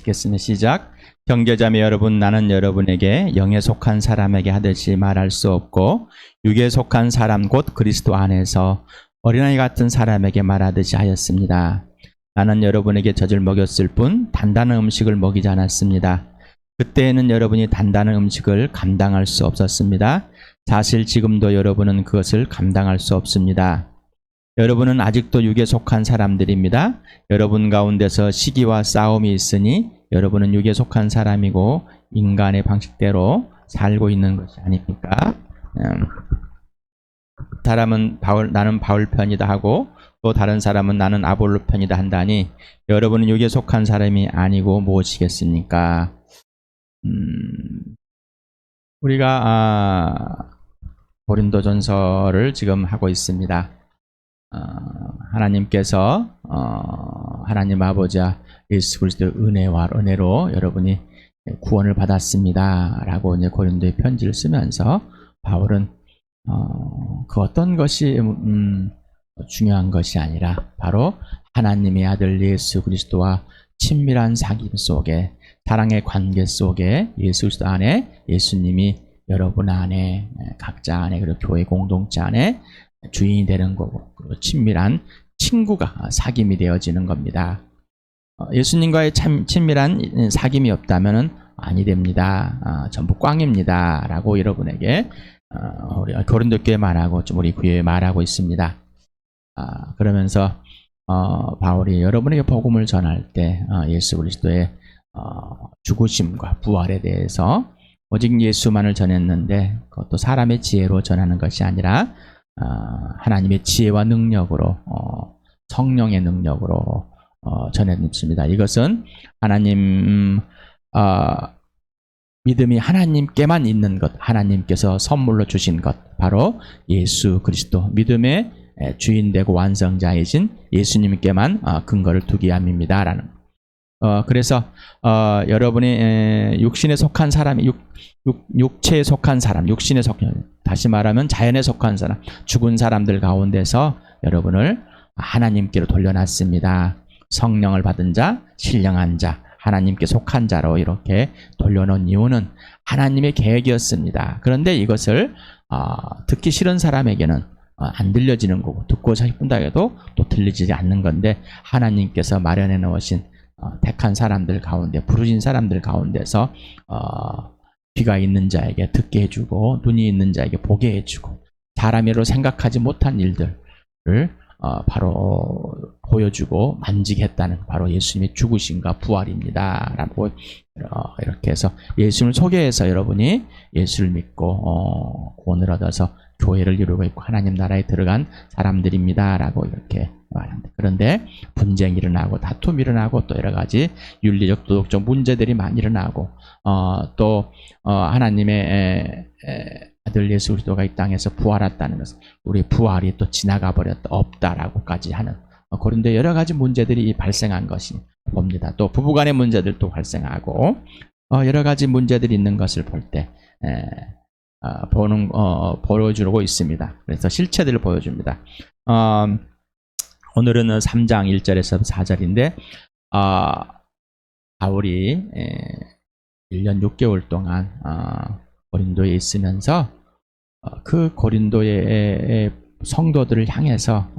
읽겠습니다. 시작. 형제자매 여러분, 나는 여러분에게 영에 속한 사람에게 하듯이 말할 수 없고 육에 속한 사람 곧 그리스도 안에서 어린아이 같은 사람에게 말하듯이 하였습니다. 나는 여러분에게 젖을 먹였을 뿐 단단한 음식을 먹이지 않았습니다. 그때에는 여러분이 단단한 음식을 감당할 수 없었습니다. 사실 지금도 여러분은 그것을 감당할 수 없습니다. 여러분은 아직도 육에 속한 사람들입니다. 여러분 가운데서 시기와 싸움이 있으니 여러분은 육에 속한 사람이고 인간의 방식대로 살고 있는 것이 아닙니까? 사람은 나는 바울 편이다 하고 또 다른 사람은 나는 아볼로 편이다 한다니 여러분은 육에 속한 사람이 아니고 무엇이겠습니까? 우리가 고린도전서를 지금 하고 있습니다. 하나님께서 하나님 아버지와 예수 그리스도의 은혜로 여러분이 구원을 받았습니다 라고 이제 고린도의 편지를 쓰면서 바울은 그 어떤 것이 중요한 것이 아니라 바로 하나님의 아들 예수 그리스도와 친밀한 사귐 속에 사랑의 관계 속에 예수 그리스도 안에 예수님이 여러분 안에 각자 안에 그리고 교회 공동체 안에 주인이 되는 거고 그리고 친밀한 친구가 사귐이 되어지는 겁니다. 예수님과의 친밀한 사귐이 없다면 아니 됩니다. 전부 꽝입니다 라고 여러분에게 우리 고린도 교회 말하고 좀 우리 교회에 말하고 있습니다. 그러면서 바울이 여러분에게 복음을 전할 때 예수 그리스도의 죽으심과 부활에 대해서 오직 예수만을 전했는데 그것도 사람의 지혜로 전하는 것이 아니라 하나님의 지혜와 능력으로 성령의 능력으로 전했습니다. 이것은 하나님 믿음이 하나님께만 있는 것, 하나님께서 선물로 주신 것, 바로 예수 그리스도 믿음의 주인되고 완성자이신 예수님께만 근거를 두기 위함입니다. 라는 그래서 여러분이 육신에 속한 사람이 육체에 속한 사람, 육신에 속한 다시 말하면 자연에 속한 사람, 죽은 사람들 가운데서 여러분을 하나님께로 돌려놨습니다. 성령을 받은 자, 신령한 자, 하나님께 속한 자로 이렇게 돌려놓은 이유는 하나님의 계획이었습니다. 그런데 이것을 듣기 싫은 사람에게는 안 들려지는 거고 듣고 싶다 해도 또 들리지 않는 건데 하나님께서 마련해 놓으신 택한 사람들 가운데 부르신 사람들 가운데서 귀가 있는 자에게 듣게 해주고 눈이 있는 자에게 보게 해주고 사람으로 생각하지 못한 일들을 바로 보여주고 만지게 했다는 바로 예수님의 죽으심과 부활입니다 라고 이렇게 해서 예수님을 소개해서 여러분이 예수를 믿고 구원을 얻어서 교회를 이루고 있고 하나님 나라에 들어간 사람들입니다 라고 이렇게 말합니다. 그런데 분쟁이 일어나고 다툼이 일어나고 또 여러 가지 윤리적 도덕적 문제들이 많이 일어나고 또 하나님의 아들 예수 그리스도가 이 땅에서 부활했다는 것은 우리 부활이 또 지나가 버렸다 없다라고까지 하는 그런데 여러 가지 문제들이 발생한 것이 봅니다. 또 부부간의 문제들도 발생하고 여러 가지 문제들이 있는 것을 볼 때 보여주고 있습니다. 그래서 실체들을 보여줍니다. 오늘은 3장 1절에서 4절인데 바울이 1년 6개월 동안 고린도에 있으면서 그 고린도의 성도들을 향해서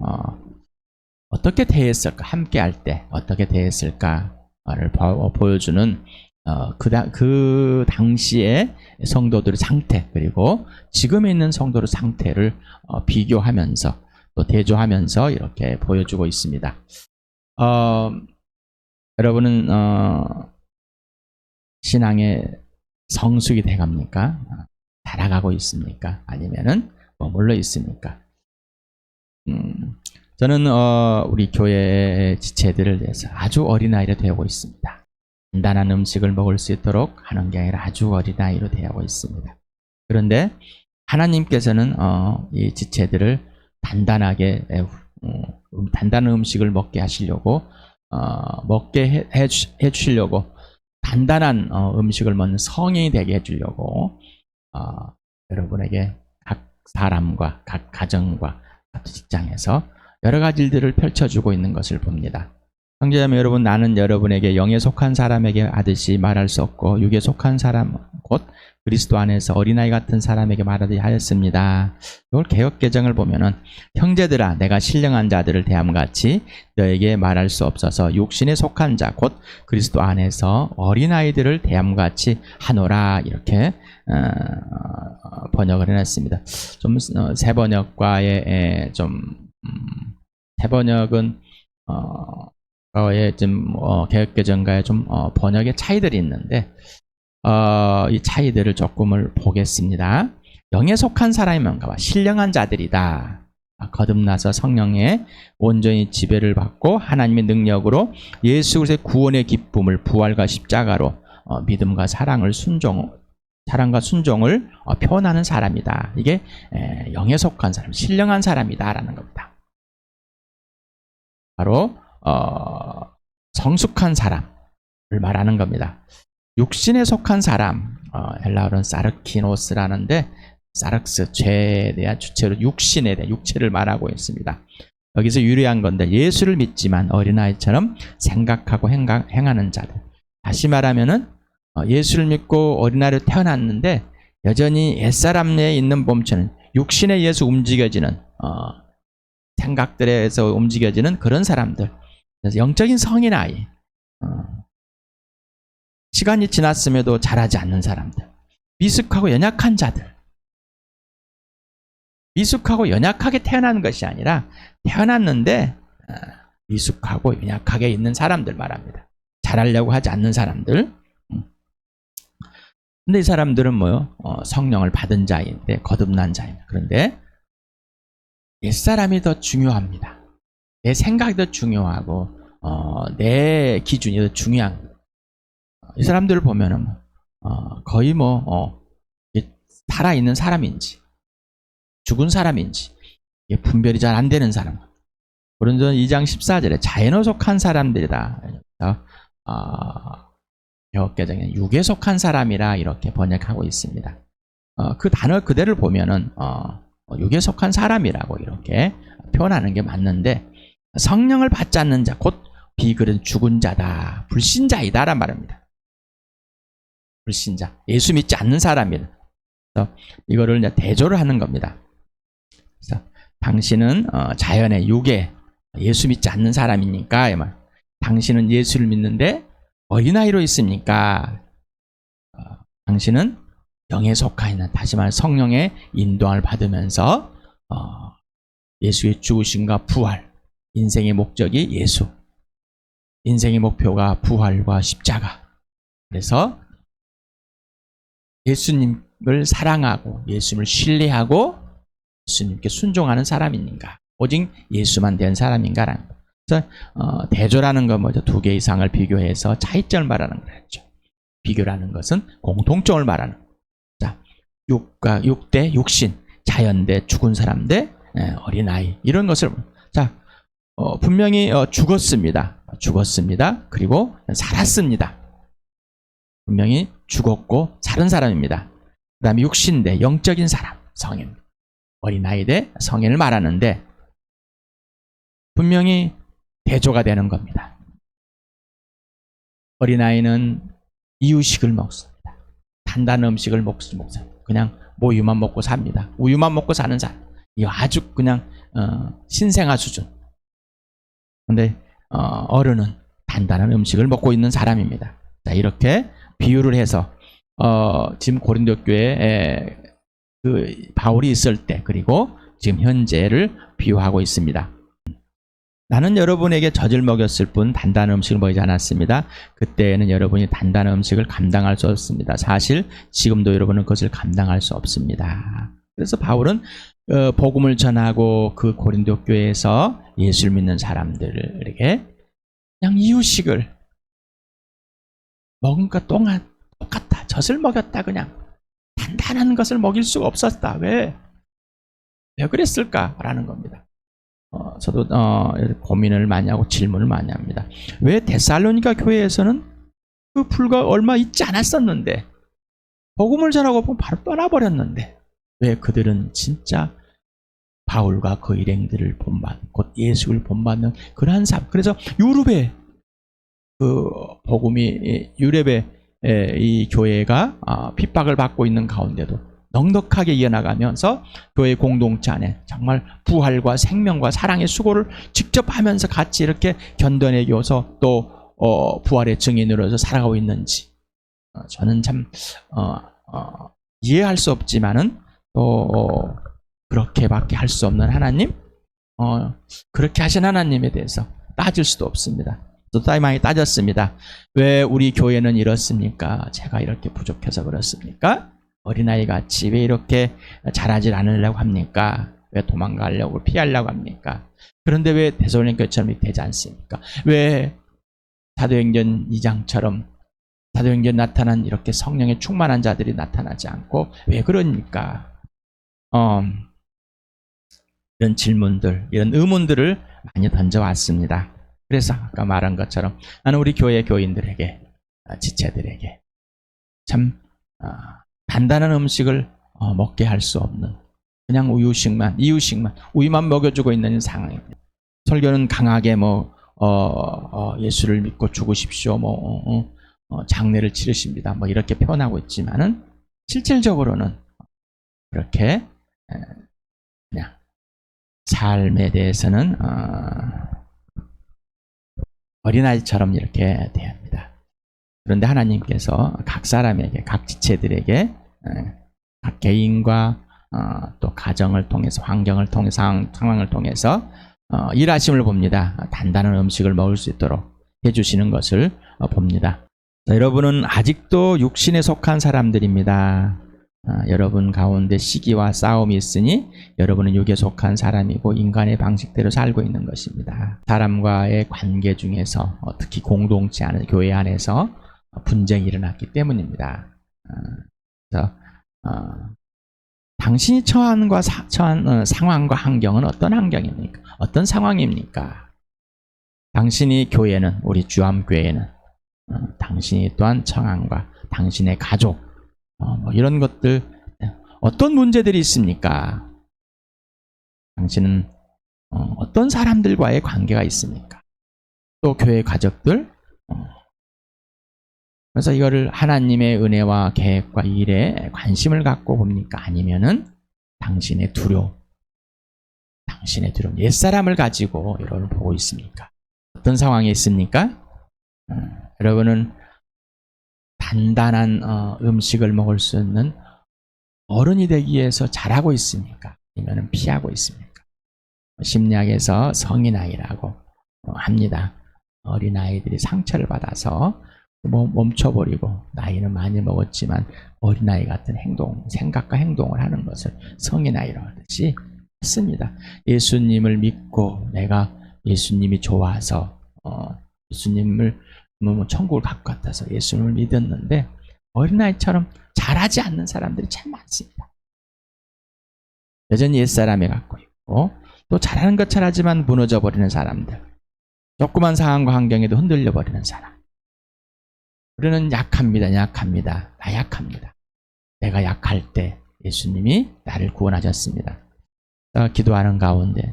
어떻게 대했을까, 함께 할 때 어떻게 대했을까를 보여주는 그 당시의 성도들의 상태 그리고 지금에 있는 성도의 상태를 비교하면서 또 대조하면서 이렇게 보여주고 있습니다. 여러분은 신앙의 성숙이 돼갑니까? 자라가고 있습니까? 아니면은 머물러 있습니까? 저는 우리 교회의 지체들을 위해서 아주 어린아이로 되고 있습니다. 단단한 음식을 먹을 수 있도록 하는 게 아니라 아주 어린아이로 되고 있습니다. 그런데 하나님께서는 이 지체들을 단단하게 단단한 음식을 먹게 하시려고 먹게 해주시려고 단단한 음식을 먹는 성인이 되게 해주려고 여러분에게 각 사람과 각 가정과 각 직장에서 여러 가지 일들을 펼쳐주고 있는 것을 봅니다. 형제자매 여러분, 나는 여러분에게 영에 속한 사람에게 하듯이 말할 수 없고 육에 속한 사람 곧 그리스도 안에서 어린아이 같은 사람에게 말하듯이 하였습니다. 이걸 개역개정을 보면은 형제들아 내가 신령한 자들을 대함같이 너에게 말할 수 없어서 육신에 속한 자 곧 그리스도 안에서 어린아이들을 대함같이 하노라 이렇게 번역을 해놨습니다. 좀 새 번역과의 새 번역은 좀 개역개정과의 좀 번역의 차이들이 있는데 이 차이들을 조금을 보겠습니다. 영에 속한 사람이 뭔가 봐. 신령한 자들이다. 거듭나서 성령의 온전히 지배를 받고 하나님의 능력으로 예수 그리스도의 구원의 기쁨을 부활과 십자가로 믿음과 사랑과 순종을 표현하는 사람이다. 이게 영에 속한 사람, 신령한 사람이다라는 겁니다. 바로 성숙한 사람을 말하는 겁니다. 육신에 속한 사람, 헬라어로는 사르키노스라는데 사르크스, 죄에 대한 주체로 육신에 대한 육체를 말하고 있습니다. 여기서 유리한 건데 예수를 믿지만 어린아이처럼 생각하고 행하는 자들. 다시 말하면은 예수를 믿고 어린아이로 태어났는데 여전히 옛사람 내에 있는 몸체는 육신에 의해서 움직여지는 생각들에서 움직여지는 그런 사람들. 그래서 영적인 성인 아이. 시간이 지났음에도 자라지 않는 사람들. 미숙하고 연약한 자들. 미숙하고 연약하게 태어난 것이 아니라 태어났는데 미숙하고 연약하게 있는 사람들 말합니다. 잘하려고 하지 않는 사람들. 근데 이 사람들은 뭐요? 성령을 받은 자인데 거듭난 자입니다. 그런데 옛사람이 더 중요합니다. 내 생각이 더 중요하고 내 기준이 더 중요한 거예요. 이 사람들을 보면은 거의 살아있는 사람인지 죽은 사람인지 분별이 잘 안 되는 사람. 고린도전 2장 14절에 자연에 속한 사람들이다. 개역개정에 육에 속한 사람이라 이렇게 번역하고 있습니다. 그 단어 그대로 보면은 육에 속한 사람이라고 이렇게 표현하는 게 맞는데 성령을 받지 않는 자, 곧 비그른 죽은 자다, 불신자이다란 말입니다. 불신자, 예수 믿지 않는 사람이다. 그래서 이거를 이제 대조를 하는 겁니다. 그래서 당신은 자연의 육에 예수 믿지 않는 사람이니까, 당신은 예수를 믿는데 어린아이로 있습니까? 당신은 영에 속하 있는, 다시 말해 성령의 인도함을 받으면서 예수의 죽으심과 부활, 인생의 목적이 예수, 인생의 목표가 부활과 십자가. 그래서 예수님을 사랑하고 예수님을 신뢰하고 예수님께 순종하는 사람인가, 오직 예수만 된 사람인가라는 거. 그래서 대조라는 건 뭐죠? 두 개 이상을 비교해서 차이점을 말하는 거죠. 비교라는 것은 공통점을 말하는 거죠. 자, 육 대 육신, 자연 대 죽은 사람 대 어린아이, 이런 것을. 자, 분명히 죽었습니다. 그리고 살았습니다. 분명히 죽었고 살은 사람입니다. 그 다음에 육신 대 영적인 사람, 성인, 어린아이 대 성인을 말하는데 분명히 대조가 되는 겁니다. 어린아이는 이유식을 먹습니다. 단단한 음식을 먹습니다. 그냥 모유만 먹고 삽니다. 우유만 먹고 사는 사람. 이거 아주 그냥 신생아 수준. 근데 어른은 단단한 음식을 먹고 있는 사람입니다. 자, 이렇게 비유를 해서 지금 고린도 교회에 그 바울이 있을 때, 그리고 지금 현재를 비유하고 있습니다. 나는 여러분에게 젖을 먹였을 뿐 단단한 음식을 먹이지 않았습니다. 그때는 여러분이 단단한 음식을 감당할 수 없습니다. 사실 지금도 여러분은 그것을 감당할 수 없습니다. 그래서 바울은 복음을 전하고 그 고린도 교회에서 예수를 믿는 사람들에게 그냥 이유식을 먹은 것 동안 똑같다. 젖을 먹였다. 그냥 단단한 것을 먹일 수가 없었다. 왜 그랬을까라는 겁니다. 저도 고민을 많이 하고 질문을 많이 합니다. 왜 데살로니가 교회에서는 그 불과 얼마 있지 않았었는데 복음을 전하고 바로 떠나버렸는데 왜 그들은 진짜 바울과 그 일행들을 본받, 곧 예수를 본받는 그러한 삶. 그래서 유럽에 그 복음이 유럽의 이 교회가 핍박을 받고 있는 가운데도 넉넉하게 이어나가면서 교회 공동체 안에 정말 부활과 생명과 사랑의 수고를 직접 하면서 같이 이렇게 견뎌내겨서 또 부활의 증인으로서 살아가고 있는지 저는 참 이해할 수 없지만은 또 그렇게밖에 할 수 없는 하나님, 그렇게 하신 하나님에 대해서 따질 수도 없습니다. 또 많이 따졌습니다. 왜 우리 교회는 이렇습니까? 제가 이렇게 부족해서 그렇습니까? 어린아이 같이 왜 이렇게 잘하지 않으려고 합니까? 왜 도망가려고 피하려고 합니까? 그런데 왜 데살로니가처럼 되지 않습니까? 왜 사도행전 2장처럼 사도행전 나타난 이렇게 성령에 충만한 자들이 나타나지 않고 왜 그러니까? 이런 질문들, 이런 의문들을 많이 던져왔습니다. 그래서 아까 말한 것처럼 나는 우리 교회 교인들에게, 지체들에게 참 단단한 음식을 먹게 할 수 없는 그냥 이유식만 우유만 먹여주고 있는 상황입니다. 설교는 강하게 예수를 믿고 죽으십시오, 장례를 치르십니다, 이렇게 표현하고 있지만은 실질적으로는 그렇게 그냥 삶에 대해서는 어린아이처럼 이렇게 대합니다. 그런데 하나님께서 각 사람에게, 각 지체들에게, 각 개인과 또 가정을 통해서, 환경을 통해서, 상황을 통해서 일하심을 봅니다. 단단한 음식을 먹을 수 있도록 해주시는 것을 봅니다. 여러분은 아직도 육신에 속한 사람들입니다. 여러분 가운데 시기와 싸움이 있으니 여러분은 육에 속한 사람이고 인간의 방식대로 살고 있는 것입니다. 사람과의 관계 중에서 특히 공동체 안에, 교회 안에서 분쟁이 일어났기 때문입니다. 그래서 당신이 처한 상황과 환경은 어떤 환경입니까? 어떤 상황입니까? 당신이 교회는, 우리 주암교회는 당신이 또한 처함과 당신의 가족, 이런 것들, 어떤 문제들이 있습니까? 당신은 어떤 사람들과의 관계가 있습니까? 또 교회 가족들, 그래서 이거를 하나님의 은혜와 계획과 일에 관심을 갖고 봅니까? 아니면은 당신의 두려움, 옛사람을 가지고 여러분을 보고 있습니까? 어떤 상황에 있습니까? 여러분은 단단한 음식을 먹을 수 있는 어른이 되기 위해서 잘하고 있습니까? 아니면 피하고 있습니까? 심리학에서 성인아이라고 합니다. 어린아이들이 상처를 받아서 멈춰버리고 나이는 많이 먹었지만 어린아이 같은 생각과 행동을 하는 것을 성인아이라고 하듯이 했습니다. 예수님을 믿고 내가 예수님이 좋아서 예수님을 천국을 갖고 같아서 예수님을 믿었는데 어린아이처럼 잘하지 않는 사람들이 참 많습니다. 여전히 옛사람에 갖고 있고 또 잘하는 것 잘하지만 무너져버리는 사람들, 조그만 상황과 환경에도 흔들려버리는 사람. 우리는 약합니다. 나 약합니다. 내가 약할 때 예수님이 나를 구원하셨습니다. 기도하는 가운데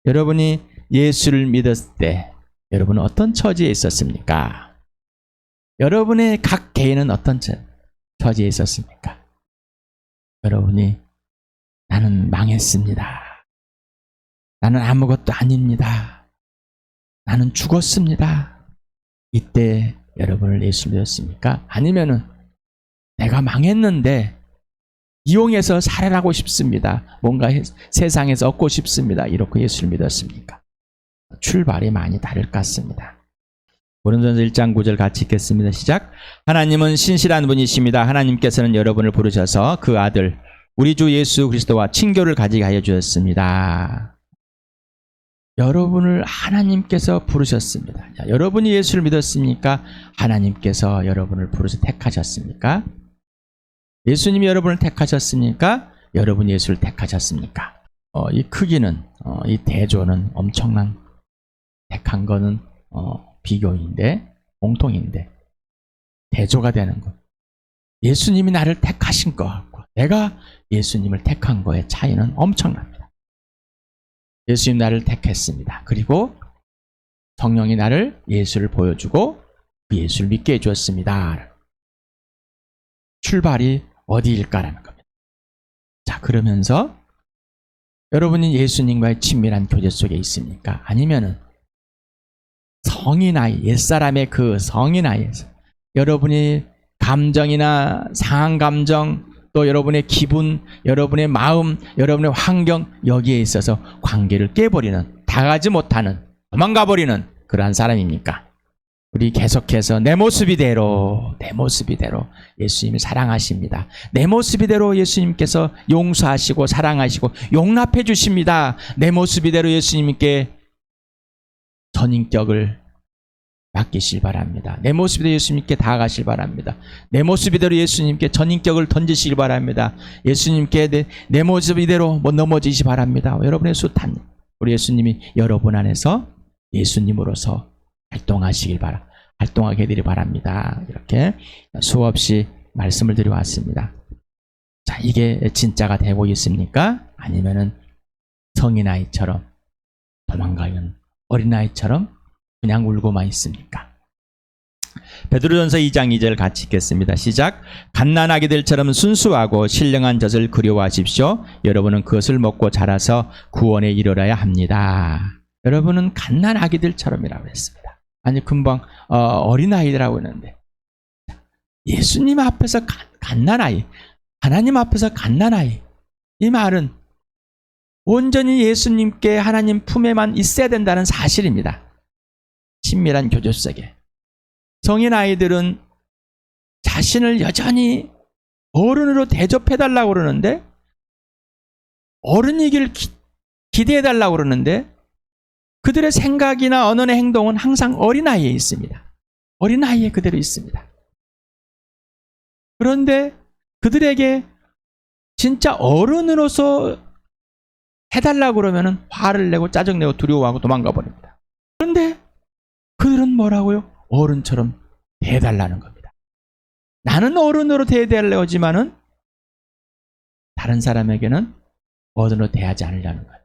여러분이 예수를 믿었을 때 여러분은 어떤 처지에 있었습니까? 여러분의 각 개인은 어떤 처지에 있었습니까? 여러분이 나는 망했습니다. 나는 아무것도 아닙니다. 나는 죽었습니다. 이때 여러분을 예수 믿었습니까? 아니면은 내가 망했는데 이용해서 살아나고 싶습니다. 뭔가 세상에서 얻고 싶습니다. 이렇게 예수를 믿었습니까? 출발이 많이 다를 것 같습니다. 고린도전서 1장 9절 같이 읽겠습니다. 시작. 하나님은 신실한 분이십니다. 하나님께서는 여러분을 부르셔서 그 아들 우리 주 예수 그리스도와 친교를 가지게 하여 주셨습니다. 여러분을 하나님께서 부르셨습니다. 자, 여러분이 예수를 믿었습니까? 하나님께서 여러분을 부르셔 택하셨습니까? 예수님이 여러분을 택하셨습니까? 여러분이 예수를 택하셨습니까? 이 크기는, 이 대조는 엄청난, 택한 거는 비교인데, 공통인데, 대조가 되는 것. 예수님이 나를 택하신 것과 내가 예수님을 택한 거의 차이는 엄청납니다. 예수님 나를 택했습니다. 그리고 성령이 나를 예수를 보여주고 그 예수를 믿게 해주었습니다. 출발이 어디일까라는 겁니다. 자, 그러면서 여러분이 예수님과의 친밀한 교제 속에 있습니까? 아니면은 성인 나이, 옛사람의 그 성인 나이에서 여러분이 감정이나 상한 감정, 또 여러분의 기분, 여러분의 마음, 여러분의 환경, 여기에 있어서 관계를 깨버리는, 다가지 못하는, 도망가버리는 그러한 사람입니까? 우리 계속해서 내 모습이대로 예수님이 사랑하십니다. 내 모습이대로 예수님께서 용서하시고 사랑하시고 용납해 주십니다. 내 모습이대로 예수님께 전인격을 맡기실 바랍니다. 내 모습이대로 예수님께 다가가실 바랍니다. 내 모습이대로 예수님께 전인격을 던지시길 바랍니다. 예수님께 내 모습이대로 못 넘어지시 바랍니다. 여러분의 숱한 우리 예수님이 여러분 안에서 예수님으로서 활동하게 되길 바랍니다. 이렇게 수없이 말씀을 드려왔습니다. 자, 이게 진짜가 되고 있습니까? 아니면은 성인아이처럼 도망가는 어린아이처럼 그냥 울고만 있습니까? 베드로전서 2장 2절 같이 읽겠습니다. 시작. 갓난아기들처럼 순수하고 신령한 젖을 그리워하십시오. 여러분은 그것을 먹고 자라서 구원에 이르러야 합니다. 여러분은 갓난아기들처럼이라고 했습니다. 아니 금방 어린아이라고 했는데 예수님 앞에서 갓난아이, 하나님 앞에서 갓난아이, 이 말은 온전히 예수님께 하나님 품에만 있어야 된다는 사실입니다. 친밀한 교제 속에 성인 아이들은 자신을 여전히 어른으로 대접해달라고 그러는데, 어른이길 기대해달라고 그러는데, 그들의 생각이나 언어의 행동은 항상 어린아이에 있습니다. 어린아이에 그대로 있습니다. 그런데 그들에게 진짜 어른으로서 해달라고 그러면 화를 내고 짜증내고 두려워하고 도망가 버립니다. 그런데 그들은 뭐라고요? 어른처럼 대해달라는 겁니다. 나는 어른으로 대해달라고 하지만은 다른 사람에게는 어른으로 대하지 않으려는 거예요.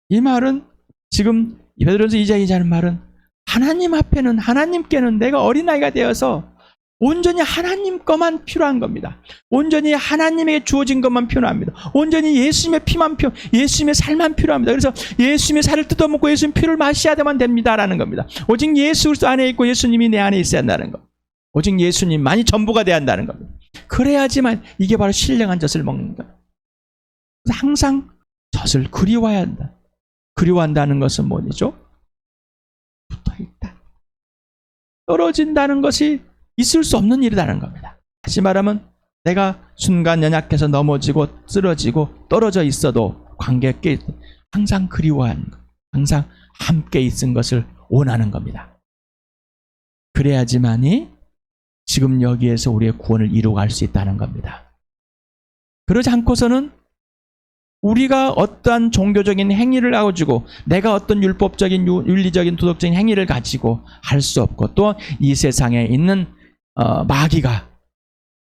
이 말은 지금 베드로전서 2장 2절의 말은 하나님 앞에는, 하나님께는 내가 어린아이가 되어서 온전히 하나님 것만 필요한 겁니다. 온전히 하나님에게 주어진 것만 필요합니다. 온전히 예수님의 피만 예수님의 살만 필요합니다. 그래서 예수님의 살을 뜯어먹고 예수님 피를 마셔야만 됩니다라는 겁니다. 오직 예수 그리스도 안에 있고 예수님이 내 안에 있어야 한다는 것. 오직 예수님만이 전부가 돼야 한다는 겁니다. 그래야지만 이게 바로 신령한 젖을 먹는 거예요. 그래서 항상 젖을 그리워야 한다. 그리워한다는 것은 뭐죠? 붙어있다. 떨어진다는 것이 있을 수 없는 일이라는 겁니다. 다시 말하면 내가 순간 연약해서 넘어지고 쓰러지고 떨어져 있어도 관계에 항상 그리워하는 것, 항상 함께 있은 것을 원하는 겁니다. 그래야지만이 지금 여기에서 우리의 구원을 이루어갈 수 있다는 겁니다. 그러지 않고서는 우리가 어떠한 종교적인 행위를 가지고, 내가 어떤 율법적인 윤리적인 도덕적인 행위를 가지고 할 수 없고, 또 이 세상에 있는 마귀가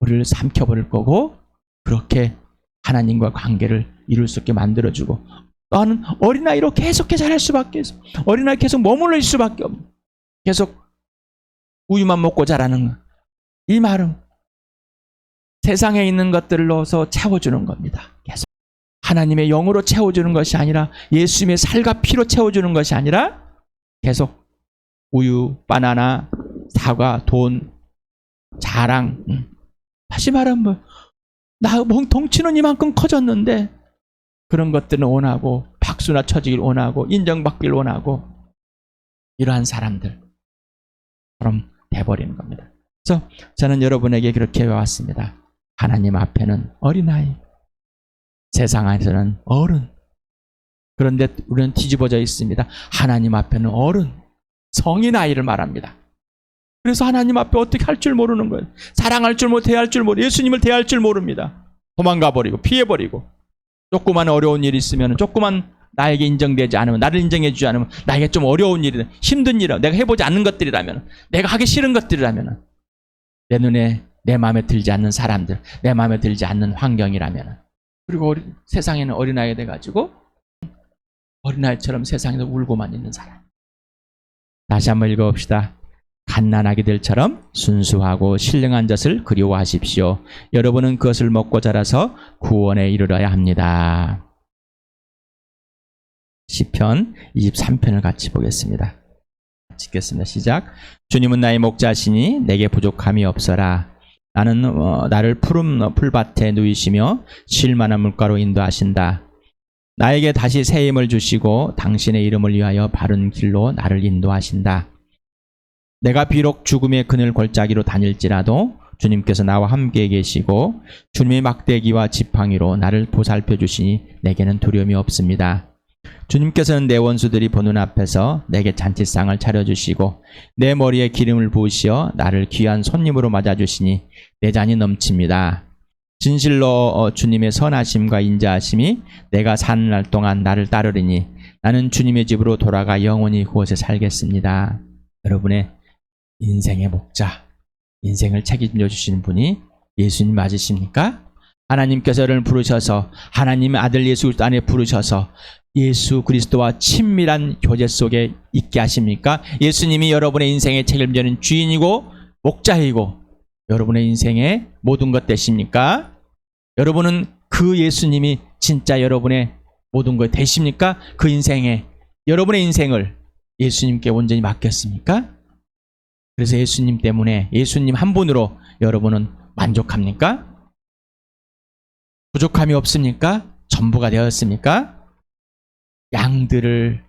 우리를 삼켜버릴 거고, 그렇게 하나님과 관계를 이룰 수 있게 만들어주고, 나는 어린아이로 계속해서 자랄 수밖에 없어. 어린아이 계속 머물러 있을 수밖에 없어. 계속 우유만 먹고 자라는 거. 이 말은 세상에 있는 것들로서 채워주는 겁니다. 계속 하나님의 영으로 채워주는 것이 아니라, 예수님의 살과 피로 채워주는 것이 아니라, 계속 우유, 바나나, 사과, 돈, 자랑, 다시 말하면 나 덩치는 이만큼 커졌는데 그런 것들은 원하고, 박수나 쳐주길 원하고, 인정받길 원하고, 이러한 사람들처럼 돼버리는 겁니다. 그래서 저는 여러분에게 그렇게 해왔습니다. 하나님 앞에는 어린아이, 세상 안에서는 어른. 그런데 우리는 뒤집어져 있습니다. 하나님 앞에는 어른, 성인 아이를 말합니다. 그래서 하나님 앞에 어떻게 할 줄 모르는 거예요. 사랑할 줄 모르고 대할 줄 모르고, 예수님을 대할 줄 모릅니다. 도망가버리고 피해버리고, 조그만 어려운 일이 있으면, 조그만 나에게 인정되지 않으면, 나를 인정해주지 않으면, 나에게 좀 어려운 일이든 힘든 일이라, 내가 해보지 않는 것들이라면, 내가 하기 싫은 것들이라면, 내 눈에 내 마음에 들지 않는 사람들, 내 마음에 들지 않는 환경이라면, 그리고 세상에는 어린아이가 돼가지고 어린아이처럼 세상에서 울고만 있는 사람. 다시 한번 읽어봅시다. 갓난아기들처럼 순수하고 신령한 젖을 그리워하십시오. 여러분은 그것을 먹고 자라서 구원에 이르러야 합니다. 시편 23편을 같이 보겠습니다. 읽겠습니다. 시작. 주님은 나의 목자시니 내게 부족함이 없어라. 나를 푸른 풀밭에 누이시며 쉴 만한 물가로 인도하신다. 나에게 다시 새 힘을 주시고 당신의 이름을 위하여 바른 길로 나를 인도하신다. 내가 비록 죽음의 그늘 골짜기로 다닐지라도 주님께서 나와 함께 계시고 주님의 막대기와 지팡이로 나를 보살펴 주시니 내게는 두려움이 없습니다. 주님께서는 내 원수들이 보는 앞에서 내게 잔치상을 차려주시고 내 머리에 기름을 부으시어 나를 귀한 손님으로 맞아주시니 내 잔이 넘칩니다. 진실로 주님의 선하심과 인자하심이 내가 사는 날 동안 나를 따르리니 나는 주님의 집으로 돌아가 영원히 그곳에 살겠습니다. 여러분의 인생의 목자, 인생을 책임져 주시는 분이 예수님 맞으십니까? 하나님께서 저를 부르셔서 하나님의 아들 예수 그리스도 안에 부르셔서 예수 그리스도와 친밀한 교제 속에 있게 하십니까? 예수님이 여러분의 인생의 책임지는 주인이고 목자이고 여러분의 인생의 모든 것 되십니까? 여러분은 그 예수님이 진짜 여러분의 모든 것 되십니까? 그 인생에 여러분의 인생을 예수님께 온전히 맡겼습니까? 그래서 예수님 때문에 예수님 한 분으로 여러분은 만족합니까? 부족함이 없습니까? 전부가 되었습니까? 양들을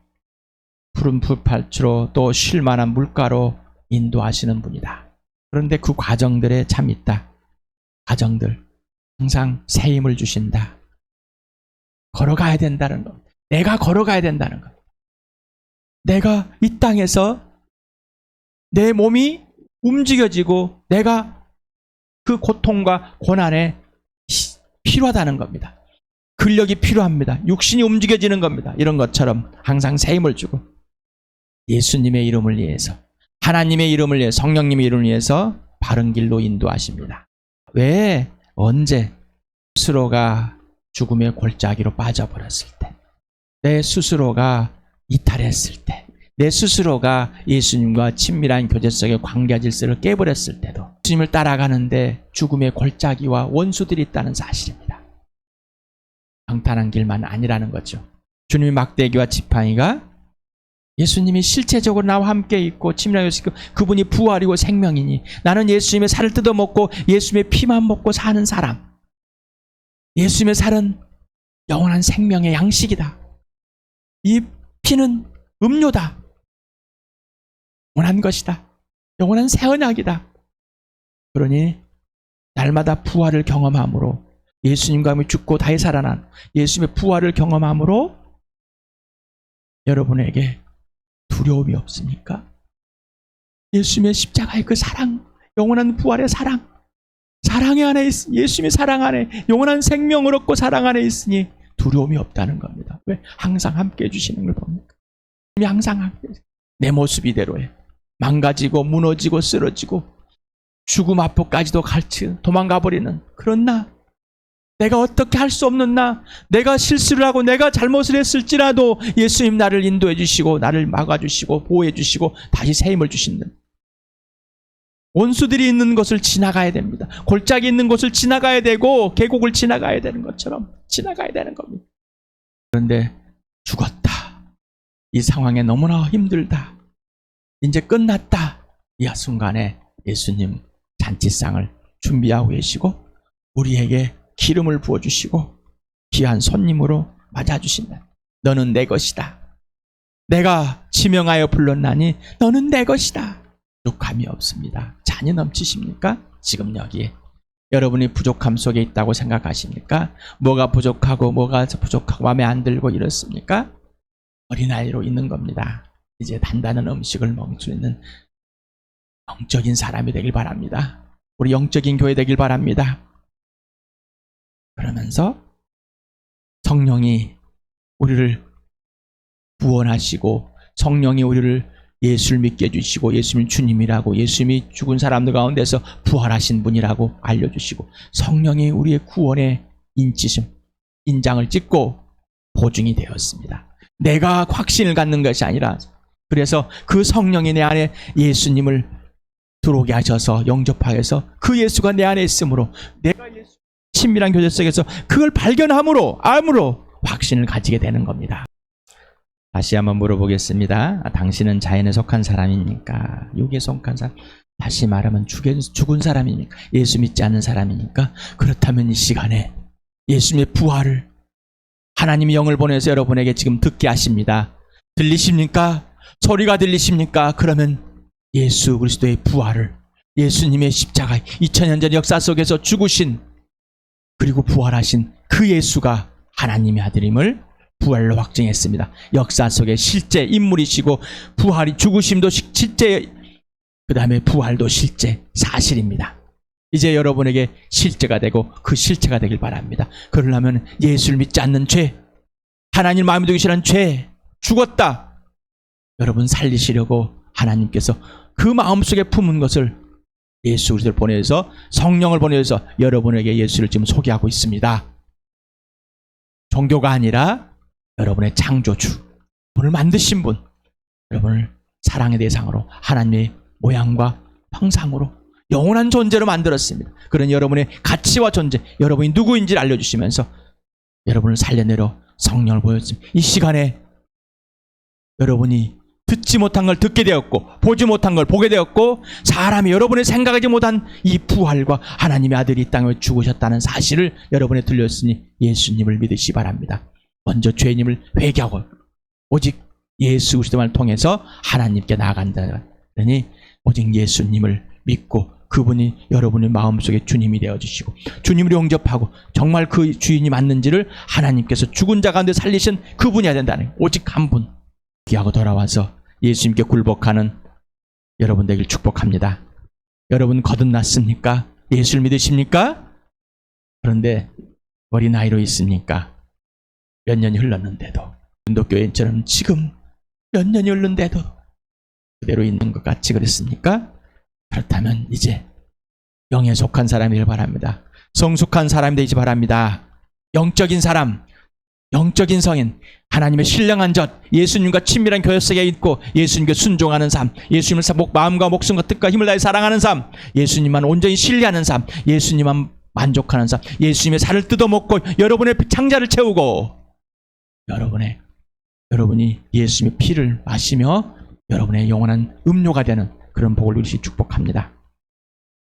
푸른 풀밭으로 또 쉴 만한 물가로 인도하시는 분이다. 그런데 그 과정들에 참 있다. 과정들 항상 새 힘을 주신다. 걸어가야 된다는 것. 내가 걸어가야 된다는 것. 내가 이 땅에서 내 몸이 움직여지고 내가 그 고통과 고난에 필요하다는 겁니다. 근력이 필요합니다. 육신이 움직여지는 겁니다. 이런 것처럼 항상 새 힘을 주고 예수님의 이름을 위해서 하나님의 이름을 위해 성령님의 이름을 위해서 바른 길로 인도하십니다. 왜? 언제? 스스로가 죽음의 골짜기로 빠져버렸을 때, 내 스스로가 이탈했을 때, 내 스스로가 예수님과 친밀한 교제 속의 관계 질서를 깨버렸을 때도 예수님을 따라가는데 죽음의 골짜기와 원수들이 있다는 사실입니다. 방탄한 길만 아니라는 거죠. 주님의 막대기와 지팡이가 예수님이 실체적으로 나와 함께 있고 친밀하게 있고 그분이 부활이고 생명이니 나는 예수님의 살을 뜯어먹고 예수님의 피만 먹고 사는 사람. 예수님의 살은 영원한 생명의 양식이다. 이 피는 음료다. 영원한 것이다. 영원한 새 언약이다. 그러니 날마다 부활을 경험함으로 예수님과 함께 죽고 다시 살아난 예수님의 부활을 경험함으로 여러분에게 두려움이 없습니까? 예수님의 십자가의 그 사랑, 영원한 부활의 사랑, 사랑의 안에 예수님의 사랑 안에 영원한 생명을 얻고 사랑 안에 있으니 두려움이 없다는 겁니다. 왜? 항상 함께 해주시는 걸 봅니까? 항상 함께 내 모습 이대로에 망가지고 무너지고 쓰러지고 죽음 앞까지도 갈치 도망가버리는 그런 나, 내가 어떻게 할 수 없는 나, 내가 실수를 하고 내가 잘못을 했을지라도 예수님 나를 인도해 주시고 나를 막아주시고 보호해 주시고 다시 새 힘을 주신다. 원수들이 있는 곳을 지나가야 됩니다. 골짜기 있는 곳을 지나가야 되고 계곡을 지나가야 되는 것처럼 지나가야 되는 겁니다. 그런데 죽었다. 이 상황에 너무나 힘들다. 이제 끝났다. 이 순간에 예수님 잔치상을 준비하고 계시고 우리에게 기름을 부어주시고 귀한 손님으로 맞아주신다. 너는 내 것이다. 내가 지명하여 불렀나니 너는 내 것이다. 부족함이 없습니다. 잔이 넘치십니까? 지금 여기에 여러분이 부족함 속에 있다고 생각하십니까? 뭐가 부족하고 마음에 안 들고 이렇습니까? 어린아이로 있는 겁니다. 이제 단단한 음식을 먹을 수 있는 영적인 사람이 되길 바랍니다. 우리 영적인 교회 되길 바랍니다. 그러면서 성령이 우리를 구원하시고 성령이 우리를 예수를 믿게 해주시고 예수님이 주님이라고 예수님이 죽은 사람들 가운데서 부활하신 분이라고 알려주시고 성령이 우리의 구원의 인장을 찍고 보증이 되었습니다. 내가 확신을 갖는 것이 아니라 그래서 그 성령이 내 안에 예수님을 들어오게 하셔서 영접하게 해서 그 예수가 내 안에 있으므로 내가 예수 친밀한 교제 속에서 그걸 발견함으로 암으로 확신을 가지게 되는 겁니다. 다시 한번 물어보겠습니다. 당신은 자연에 속한 사람입니까? 육에 속한 사람? 다시 말하면 죽은 사람입니까? 예수 믿지 않는 사람입니까? 그렇다면 이 시간에 예수님의 부활을 하나님이 영을 보내서 여러분에게 지금 듣게 하십니다. 들리십니까? 소리가 들리십니까? 그러면 예수 그리스도의 부활을, 예수님의 십자가 2000년 전 역사 속에서 죽으신 그리고 부활하신 그 예수가 하나님의 아들임을 부활로 확증했습니다. 역사 속에 실제 인물이시고 부활이, 죽으심도 실제, 그 다음에 부활도 실제 사실입니다. 이제 여러분에게 실제가 되고 그 실체가 되길 바랍니다. 그러려면 예수를 믿지 않는 죄, 하나님 마음에 두기 싫은 죄, 죽었다, 여러분 살리시려고 하나님께서 그 마음속에 품은 것을 예수 그리스도를 보내서, 성령을 보내서 여러분에게 예수를 지금 소개하고 있습니다. 종교가 아니라 여러분의 창조주, 여러분을 만드신 분, 여러분을 사랑의 대상으로, 하나님의 모양과 형상으로 영원한 존재로 만들었습니다. 그런 여러분의 가치와 존재, 여러분이 누구인지를 알려주시면서 여러분을 살려내려 성령을 보였습니다. 이 시간에 여러분이 듣지 못한 걸 듣게 되었고 보지 못한 걸 보게 되었고 사람이 여러분의 생각하지 못한 이 부활과 하나님의 아들이 이 땅에 죽으셨다는 사실을 여러분에 들렸으니 예수님을 믿으시 바랍니다. 먼저 죄인임을 회개하고 오직 예수 그리스도를 통해서 하나님께 나아간다니 오직 예수님을 믿고 그분이 여러분의 마음속에 주님이 되어주시고 주님을 영접하고 정말 그 주인이 맞는지를 하나님께서 죽은 자 가운데 살리신 그분이어야 된다는, 오직 한 분 귀하고 돌아와서 예수님께 굴복하는 여러분 되길 축복합니다. 여러분 거듭났습니까? 예수를 믿으십니까? 그런데 어린 아이로 있습니까? 몇 년이 흘렀는데도, 전도교회처럼 지금 몇 년이 흘렀는데도 그대로 있는 것 같이 그랬습니까? 그렇다면 이제 영에 속한 사람이 되길 바랍니다. 성숙한 사람이 되지 바랍니다. 영적인 사람, 영적인 성인, 하나님의 신령한 젖, 예수님과 친밀한 교제 속에 있고 예수님께 순종하는 삶, 예수님을 마음과 목숨과 뜻과 힘을 다해 사랑하는 삶, 예수님만 온전히 신뢰하는 삶, 예수님만 만족하는 삶, 예수님의 살을 뜯어먹고 여러분의 창자를 채우고 여러분이 예수님의 피를 마시며 여러분의 영원한 음료가 되는 그런 복을 누리시 축복합니다.